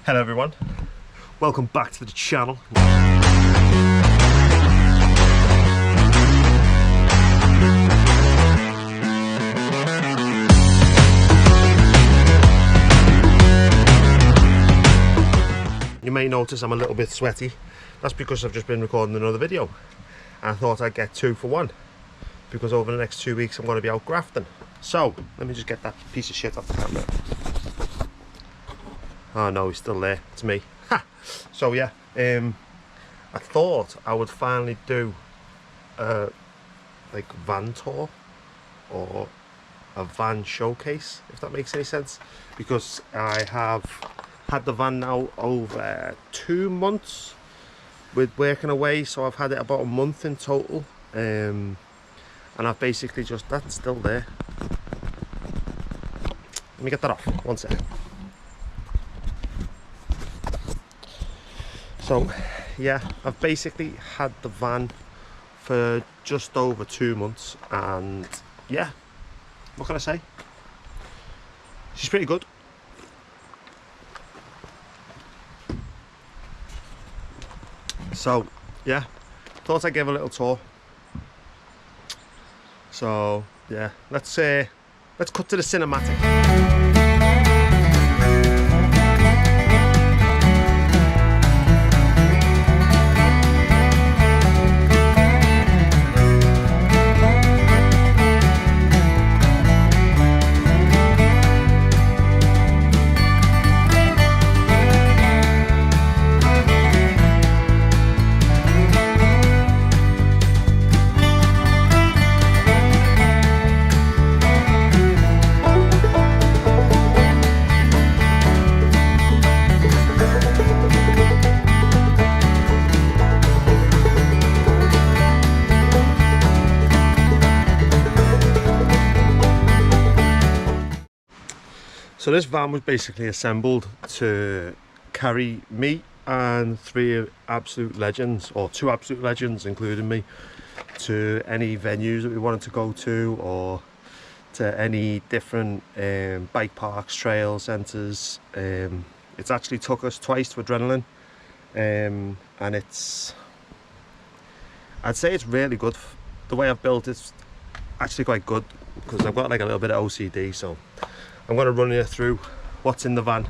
Hello everyone, welcome back to the channel. You may notice I'm a little bit sweaty. That's because I've just been recording another video and I thought I'd get 2 for 1 because over the next 2 weeks I'm going to be out grafting. So let me just get that piece of shit off the camera. Oh no, he's still there. It's me. Ha! So yeah, I thought I would finally do a like van tour or a van showcase, if that makes any sense, because I have had the van now over 2 months with working away, so I've had it about a month in total, and I've basically just, that's still there. Let me get that off, one sec. So yeah, I've basically had the van for just over 2 months, and yeah, what can I say? She's pretty good. So yeah, thought I'd give a little tour. So yeah, let's cut to the cinematic. So this van was basically assembled to carry me and 3 absolute legends, or 2 absolute legends including me, to any venues that we wanted to go to, or to any different bike parks, trail centres. It's actually took us twice to Adrenaline, and I'd say it's really good. The way I've built it's actually quite good because I've got like a little bit of OCD, so I'm going to run you through what's in the van,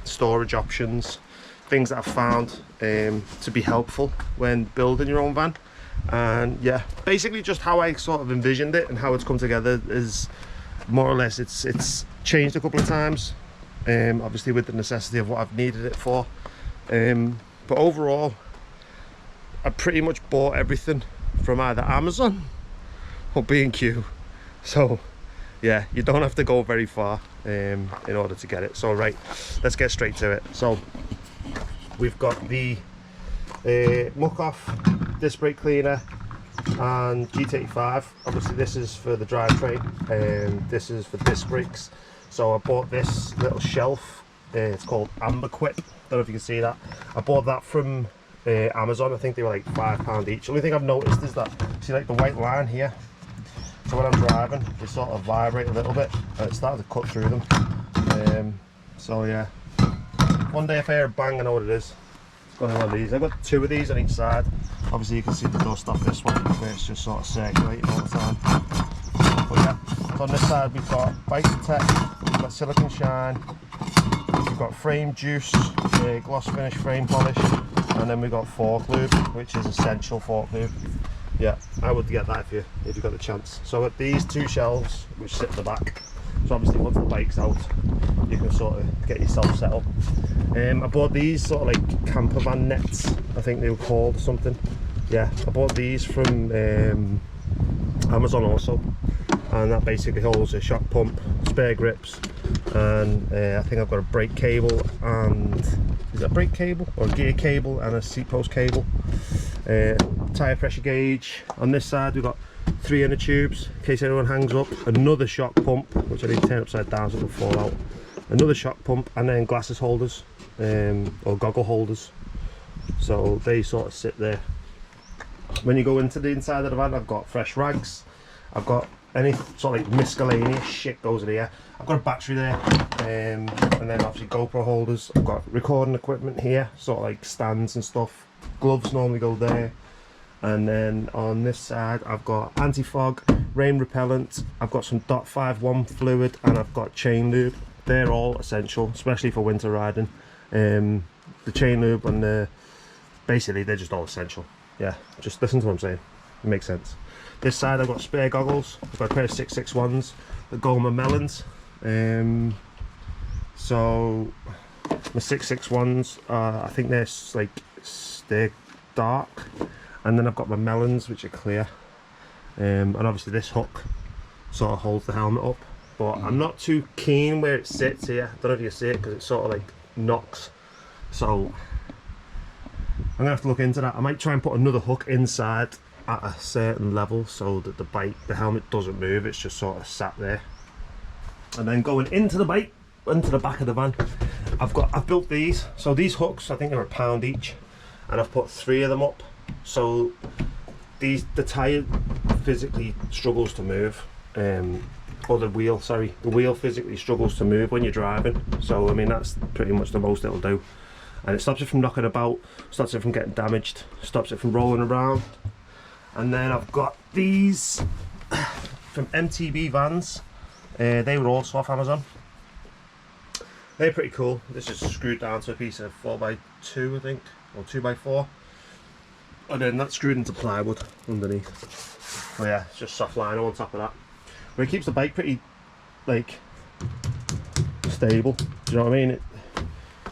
storage options, things that I've found to be helpful when building your own van, and yeah, basically just how I sort of envisioned it and how it's come together is more or less, it's changed a couple of times, obviously with the necessity of what I've needed it for, but overall I pretty much bought everything from either Amazon or B&Q, so yeah, you don't have to go very far in order to get it. So right, let's get straight to it. So we've got the muck off disc brake cleaner and GT85. Obviously this is for the drivetrain and this is for disc brakes. So I bought this little shelf, it's called Amber Quip, don't know if you can see that. I bought that from Amazon. I think they were like £5 each. The only thing I've noticed is that, see like the white line here, so when I'm driving they sort of vibrate a little bit and it started to cut through them, so yeah, one day if I hear a bang I know what it is. It's going to be one of these. I've got 2 of these on each side. Obviously you can see the dust off this one where it's just sort of circulating all the time, but yeah, so on this side we've got Bike Protect, we've got Silicon Shine, we've got Frame Juice, gloss finish frame polish, and then we've got fork lube, which is essential fork lube. Yeah, I would get that if you got the chance. So at these 2 shelves which sit at the back, so obviously once the bike's out you can sort of get yourself set up. I bought these sort of like camper van nets, I think they were called or something. Yeah, I bought these from Amazon also, and that basically holds a shock pump, spare grips, and I think I've got a brake cable, and is that a brake cable or a gear cable, and a seat post cable. Tyre pressure gauge. On this side we've got 3 inner tubes in case anyone hangs up, another shock pump which I need to turn upside down so it will fall out, another shock pump, and then glasses holders, or goggle holders, so they sort of sit there. When you go into the inside of the van, I've got fresh rags, I've got any sort of like miscellaneous shit goes in here. I've got a battery there, and then obviously GoPro holders. I've got recording equipment here, sort of like stands and stuff. Gloves normally go there. And then on this side I've got anti-fog, rain repellent, I've got some .51 fluid, and I've got chain lube. They're all essential, especially for winter riding. The chain lube and the, basically they're just all essential. Yeah, just listen to what I'm saying, it makes sense. This side I've got spare goggles. I've got a pair of 661s that go on my melons. So my 661s, I think they're dark. And then I've got my melons, which are clear. And obviously this hook sort of holds the helmet up. But I'm not too keen where it sits here. I don't know if you see it, because it sort of like knocks. So I'm gonna have to look into that. I might try and put another hook inside at a certain level so that the helmet doesn't move. It's just sort of sat there. And then going into the bike, into the back of the van, I've built these. So these hooks, I think they're £1 each, and I've put 3 of them up. So the tyre physically struggles to move, or the wheel physically struggles to move when you're driving. So I mean, that's pretty much the most it'll do, and it stops it from knocking about, stops it from getting damaged, stops it from rolling around. And then I've got these from MTB Vans. They were also off Amazon. They're pretty cool. This is screwed down to a piece of 4x2, I think, or 2x4. And then that's screwed into plywood underneath. Oh yeah, it's just soft lino on top of that. But it keeps the bike pretty, like, stable. Do you know what I mean?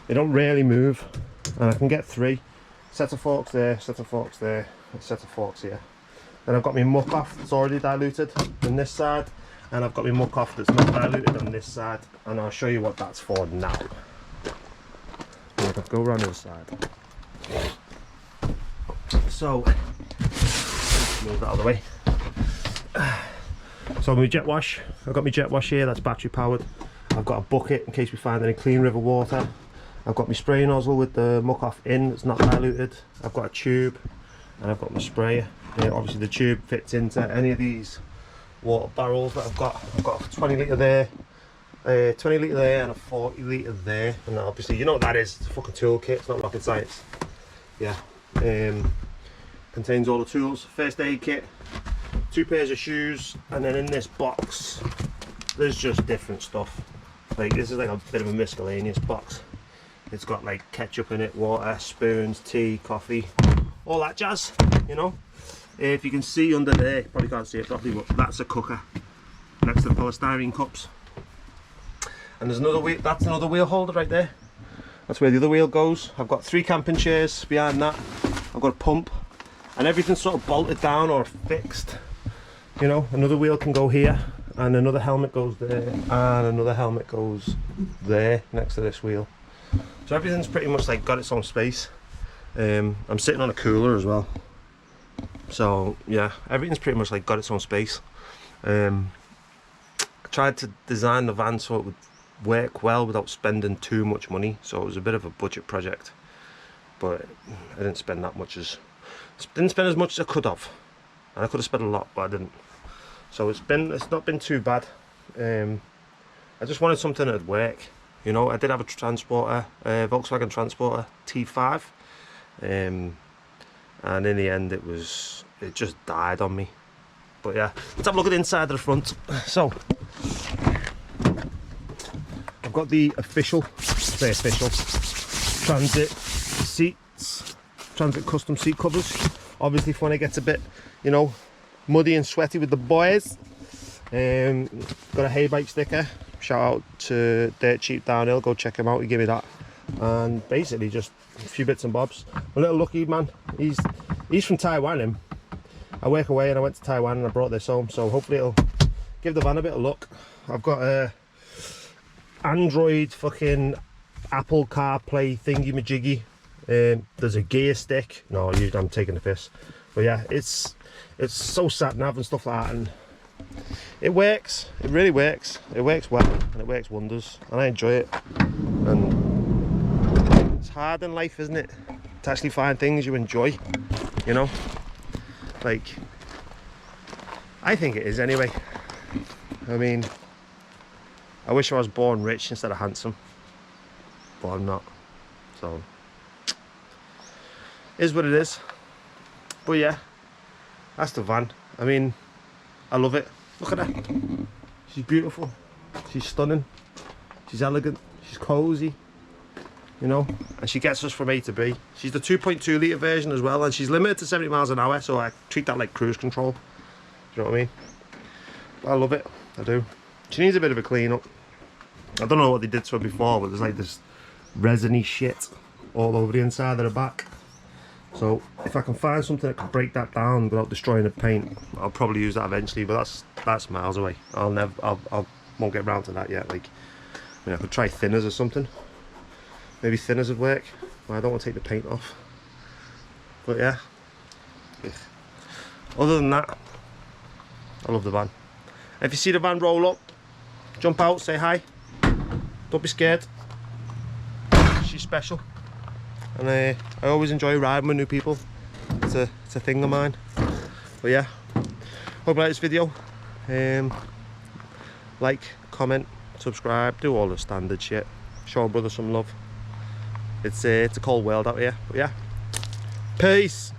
It don't really move. And I can get 3 sets of forks there, set of forks there, a set of forks here. Then I've got my muck off that's already diluted on this side, and I've got my muck off that's not diluted on this side, and I'll show you what that's for now. And if I go around the other side. So, move that out of the way. So my jet wash, I've got my jet wash here, that's battery powered. I've got a bucket in case we find any clean river water. I've got my spray nozzle with the muck off in, it's not diluted. I've got a tube, and I've got my sprayer. Obviously the tube fits into any of these water barrels that I've got. I've got a 20 litre there, 20 litre there, and a 40 litre there. And obviously, you know what that is, it's a fucking toolkit, it's not rocket science. Yeah. Contains all the tools, first aid kit, 2 pairs of shoes, and then in this box there's just different stuff. Like, this is like a bit of a miscellaneous box. It's got like ketchup in it, water, spoons, tea, coffee, all that jazz, you know. If you can see under there, you probably can't see it properly, but that's a cooker next to the polystyrene cups. And there's another wheel, that's another wheel holder right there. That's where the other wheel goes. I've got 3 camping chairs behind that. I've got a pump, and everything's sort of bolted down or fixed. You know, another wheel can go here, and another helmet goes there, and another helmet goes there next to this wheel. So everything's pretty much like got its own space. I'm sitting on a cooler as well. So yeah, everything's pretty much like got its own space. I tried to design the van so it would work well without spending too much money, so it was a bit of a budget project, but I didn't spend that much as as much as I could have, and I could have spent a lot, but I didn't. So it's not been too bad. I just wanted something that'd work, you know. I did have a transporter, Volkswagen Transporter T5, and in the end it just died on me. But yeah, let's have a look at the inside of the front. So I've got the official transit seats, transit custom seat covers. Obviously for when it gets a bit, you know, muddy and sweaty with the boys. Got a hay bike sticker. Shout out to Dirt Cheap Downhill, go check him out, he gave me that. And basically just a few bits and bobs. A little lucky man, he's from Taiwan, him. I work away and I went to Taiwan and I brought this home, so hopefully it'll give the van a bit of luck. I've got a Android fucking Apple CarPlay thingy majiggy. There's a gear stick. No, I'm taking the piss. But yeah, it's so sat nav and stuff like that, and it works. It really works. It works well and it works wonders, and I enjoy it. And it's hard in life, isn't it, to actually find things you enjoy, you know? Like, I think it is anyway. I mean, I wish I was born rich instead of handsome, but I'm not, so is what it is. But yeah, that's the van. I mean, I love it. Look at her. She's beautiful, she's stunning, she's elegant, she's cozy, you know, and she gets us from A to B. She's the 2.2 litre version as well, and she's limited to 70 miles an hour, so I treat that like cruise control. Do you know what I mean? But I love it, I do. She needs a bit of a clean up. I don't know what they did to her before, but there's like this resiny shit all over the inside of the back. So if I can find something that can break that down without destroying the paint, I'll probably use that eventually, but that's miles away. I won't get around to that yet. Like, I mean, I could try thinners or something. Maybe thinners would work, but I don't want to take the paint off. But yeah, other than that, I love the van. If you see the van roll up, jump out, say hi. Don't be scared. She's special. And I always enjoy riding with new people. It's a thing of mine. But yeah, hope you like this video. Like, comment, subscribe, do all the standard shit. Show a brother some love. It's a cold world out here. But yeah, peace.